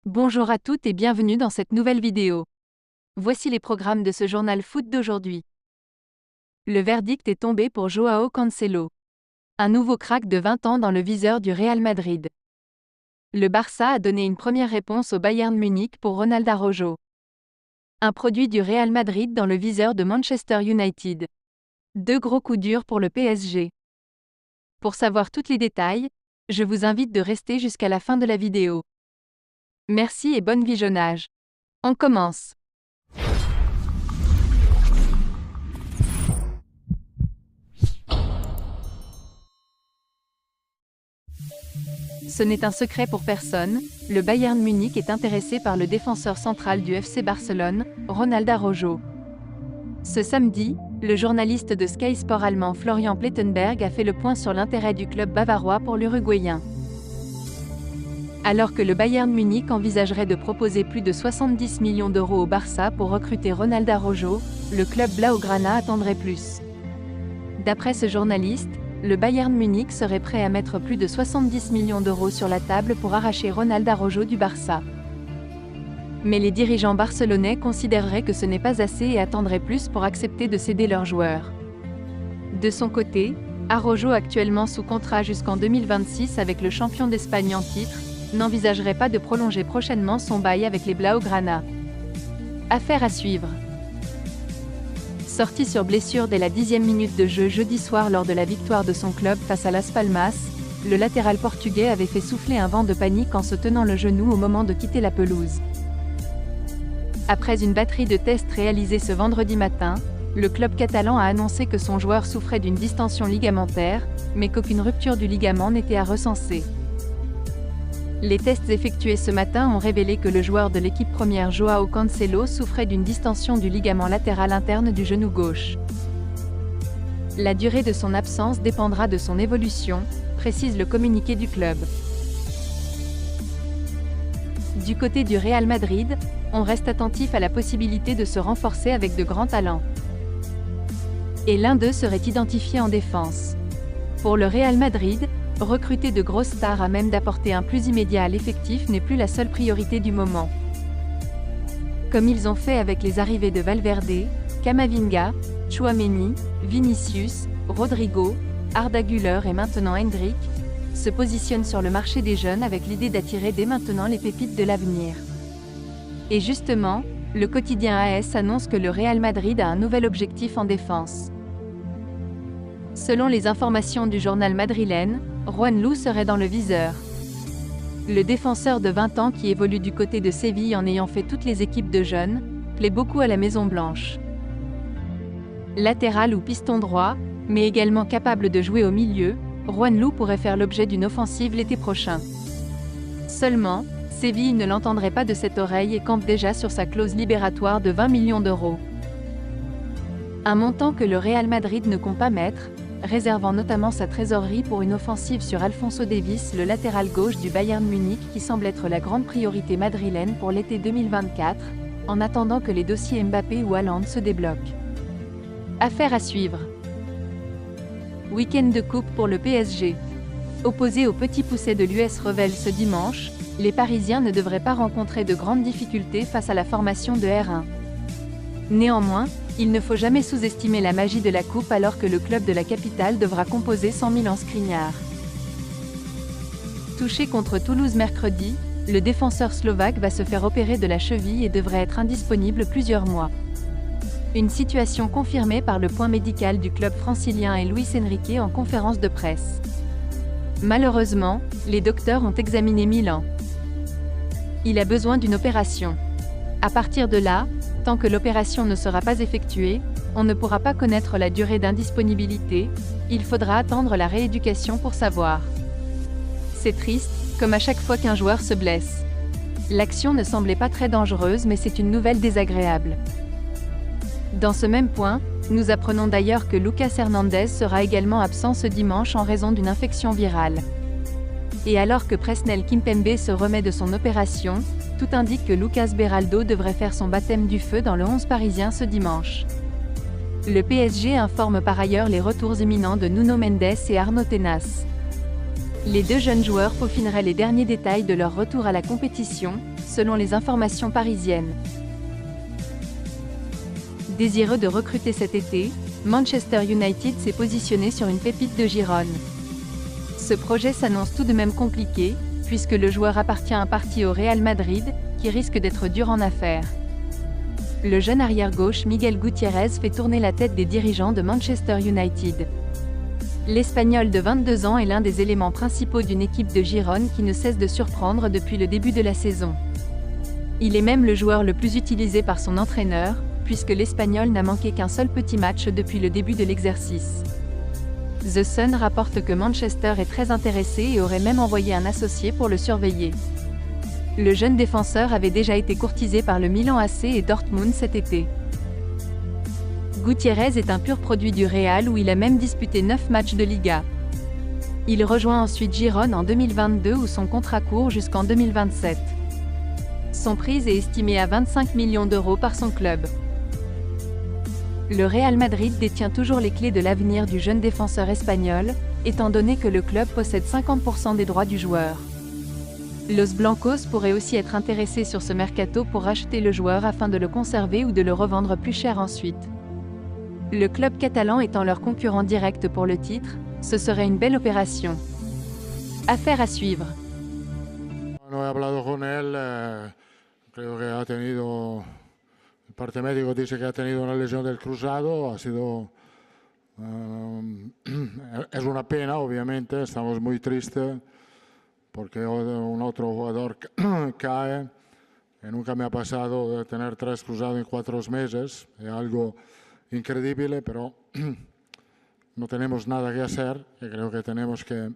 Bonjour à toutes et bienvenue dans cette nouvelle vidéo. Voici les programmes de ce journal foot d'aujourd'hui. Le verdict est tombé pour Joao Cancelo. Un nouveau crack de 20 ans dans le viseur du Real Madrid. Le Barça a donné une première réponse au Bayern Munich pour Ronald Araujo. Un produit du Real Madrid dans le viseur de Manchester United. Deux gros coups durs pour le PSG. Pour savoir tous les détails, je vous invite de rester jusqu'à la fin de la vidéo. Merci et bon visionnage. On commence. Ce n'est un secret pour personne, le Bayern Munich est intéressé par le défenseur central du FC Barcelone, Ronald Araujo. Ce samedi, le journaliste de Sky Sport allemand Florian Plettenberg a fait le point sur l'intérêt du club bavarois pour l'Uruguayen. Alors que le Bayern Munich envisagerait de proposer plus de 70 millions d'euros au Barça pour recruter Ronald Araujo, le club blaugrana attendrait plus. D'après ce journaliste, le Bayern Munich serait prêt à mettre plus de 70 millions d'euros sur la table pour arracher Ronald Araujo du Barça. Mais les dirigeants barcelonais considéreraient que ce n'est pas assez et attendraient plus pour accepter de céder leur joueur. De son côté, Araujo, actuellement sous contrat jusqu'en 2026 avec le champion d'Espagne en titre, n'envisagerait pas de prolonger prochainement son bail avec les blaugrana. Affaire à suivre. Sorti sur blessure dès la 10e minute de jeu jeudi soir lors de la victoire de son club face à Las Palmas, le latéral portugais avait fait souffler un vent de panique en se tenant le genou au moment de quitter la pelouse. Après une batterie de tests réalisés ce vendredi matin, le club catalan a annoncé que son joueur souffrait d'une distension ligamentaire, mais qu'aucune rupture du ligament n'était à recenser. Les tests effectués ce matin ont révélé que le joueur de l'équipe première Joao Cancelo souffrait d'une distension du ligament latéral interne du genou gauche. La durée de son absence dépendra de son évolution, précise le communiqué du club. Du côté du Real Madrid, on reste attentif à la possibilité de se renforcer avec de grands talents. Et l'un d'eux serait identifié en défense. Pour le Real Madrid, recruter de grosses stars à même d'apporter un plus immédiat à l'effectif n'est plus la seule priorité du moment. Comme ils ont fait avec les arrivées de Valverde, Camavinga, Tchouaméni, Vinicius, Rodrigo, Arda Güler et maintenant Endrick, se positionnent sur le marché des jeunes avec l'idée d'attirer dès maintenant les pépites de l'avenir. Et justement, le quotidien AS annonce que le Real Madrid a un nouvel objectif en défense. Selon les informations du journal madrilène, Juanlu serait dans le viseur. Le défenseur de 20 ans qui évolue du côté de Séville en ayant fait toutes les équipes de jeunes, plaît beaucoup à la Maison Blanche. Latéral ou piston droit, mais également capable de jouer au milieu, Juanlu pourrait faire l'objet d'une offensive l'été prochain. Seulement, Séville ne l'entendrait pas de cette oreille et campe déjà sur sa clause libératoire de 20 millions d'euros. Un montant que le Real Madrid ne compte pas mettre, réservant notamment sa trésorerie pour une offensive sur Alphonso Davies, le latéral gauche du Bayern Munich qui semble être la grande priorité madrilène pour l'été 2024, en attendant que les dossiers Mbappé ou Haaland se débloquent. Affaire à suivre. Week-end de coupe pour le PSG. Opposé au petit pousset de l'US Revel ce dimanche, les Parisiens ne devraient pas rencontrer de grandes difficultés face à la formation de R1. Néanmoins, il ne faut jamais sous-estimer la magie de la coupe alors que le club de la capitale devra composer sans Milan Skriniar. Touché contre Toulouse mercredi, le défenseur slovaque va se faire opérer de la cheville et devrait être indisponible plusieurs mois. Une situation confirmée par le point médical du club francilien et Luis Enrique en conférence de presse. Malheureusement, les docteurs ont examiné Milan. Il a besoin d'une opération. À partir de là, tant que l'opération ne sera pas effectuée, on ne pourra pas connaître la durée d'indisponibilité, il faudra attendre la rééducation pour savoir. C'est triste, comme à chaque fois qu'un joueur se blesse. L'action ne semblait pas très dangereuse mais c'est une nouvelle désagréable. Dans ce même point, nous apprenons d'ailleurs que Lucas Hernandez sera également absent ce dimanche en raison d'une infection virale. Et alors que Presnel Kimpembe se remet de son opération, tout indique que Lucas Beraldo devrait faire son baptême du feu dans le 11 parisien ce dimanche. Le PSG informe par ailleurs les retours imminents de Nuno Mendes et Arnaud Tenas. Les deux jeunes joueurs peaufineraient les derniers détails de leur retour à la compétition, selon les informations parisiennes. Désireux de recruter cet été, Manchester United s'est positionné sur une pépite de Girone. Ce projet s'annonce tout de même compliqué, puisque le joueur appartient en partie au Real Madrid, qui risque d'être dur en affaires. Le jeune arrière-gauche Miguel Gutiérrez fait tourner la tête des dirigeants de Manchester United. L'Espagnol de 22 ans est l'un des éléments principaux d'une équipe de Girone qui ne cesse de surprendre depuis le début de la saison. Il est même le joueur le plus utilisé par son entraîneur, puisque l'Espagnol n'a manqué qu'un seul petit match depuis le début de l'exercice. The Sun rapporte que Manchester est très intéressé et aurait même envoyé un associé pour le surveiller. Le jeune défenseur avait déjà été courtisé par le Milan AC et Dortmund cet été. Gutiérrez est un pur produit du Real où il a même disputé 9 matchs de Liga. Il rejoint ensuite Girone en 2022 où son contrat court jusqu'en 2027. Son prix est estimé à 25 millions d'euros par son club. Le Real Madrid détient toujours les clés de l'avenir du jeune défenseur espagnol, étant donné que le club possède 50% des droits du joueur. Los Blancos pourraient aussi être intéressés sur ce mercato pour racheter le joueur afin de le conserver ou de le revendre plus cher ensuite. Le club catalan étant leur concurrent direct pour le titre, ce serait une belle opération. Affaire à suivre. No he hablado con él, creo que ha tenido, el parte médico dice que ha tenido una lesión del cruzado, ha sido, es una pena obviamente, estamos muy tristes porque un otro jugador cae, que nunca me ha pasado de tener 3 cruzados en 4 meses, es algo increíble, pero no tenemos nada que hacer, y creo que tenemos que,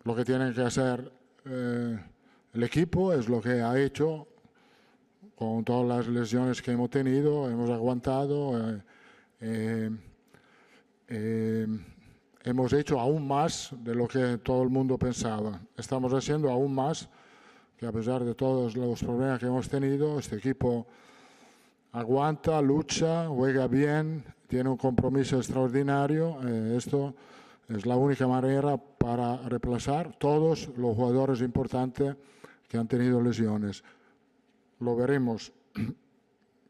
lo que tienen que hacer el equipo es lo que ha hecho con todas las lesiones que hemos tenido, hemos aguantado, hemos hecho aún más de lo que todo el mundo pensaba. Estamos haciendo aún más, que a pesar de todos los problemas que hemos tenido, este equipo aguanta, lucha, juega bien, tiene un compromiso extraordinario. Esto es la única manera para reemplazar todos los jugadores importantes que han tenido lesiones. Lo veremos,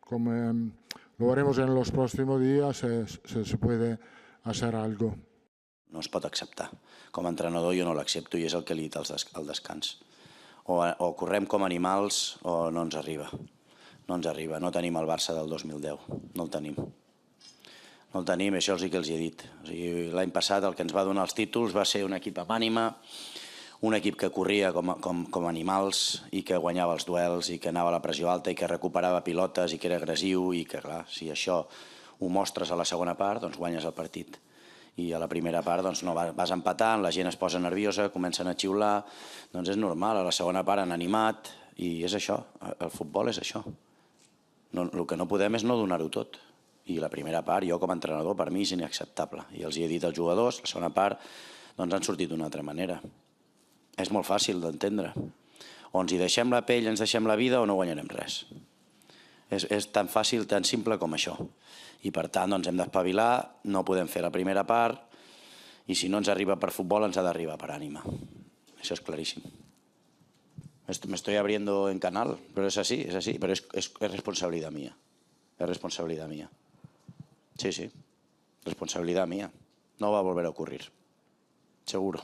lo veremos en los próximos días si se puede hacer algo. No es pot acceptar. Com a entrenador jo no l'accepto i és el que li he dit al descans. O correm com animals o no ens arriba. No ens arriba. No tenim el Barça del 2010. No el tenim. No el tenim, això és el que els he dit. L'any passat el que ens va donar els títols va ser un equip amb ànima, un equip que corria com animals i que guanyava els duels i que anava a la pressió alta i que recuperava pilotes i que era agressiu i que, clar, si això ho mostres a la segona part, doncs guanyes el partit. I a la primera part doncs, no, vas empatant, la gent es posa nerviosa, comencen a xiular, doncs és normal, a la segona part han animat i és això, el futbol és això. El que no podem és no donar-ho tot. I la primera part, jo com a entrenador, per mi és inacceptable. I els he dit als jugadors, la segona part, doncs han sortit d'una altra manera. És molt fàcil d'entendre. O ens hi deixem la pell, ens deixem la vida o no guanyarem res. És tan fàcil, tan simple com això. I per tant, doncs hem d'espavilar, no podem fer la primera part i si no ens arriba per futbol ens ha d'arribar per ànima. Això és claríssim. Me estoy abriendo en canal, pero es así, pero es responsabilidad mía. Es responsabilidad mía. Sí, responsabilidad mía. No va a volver a ocurrir. Seguro.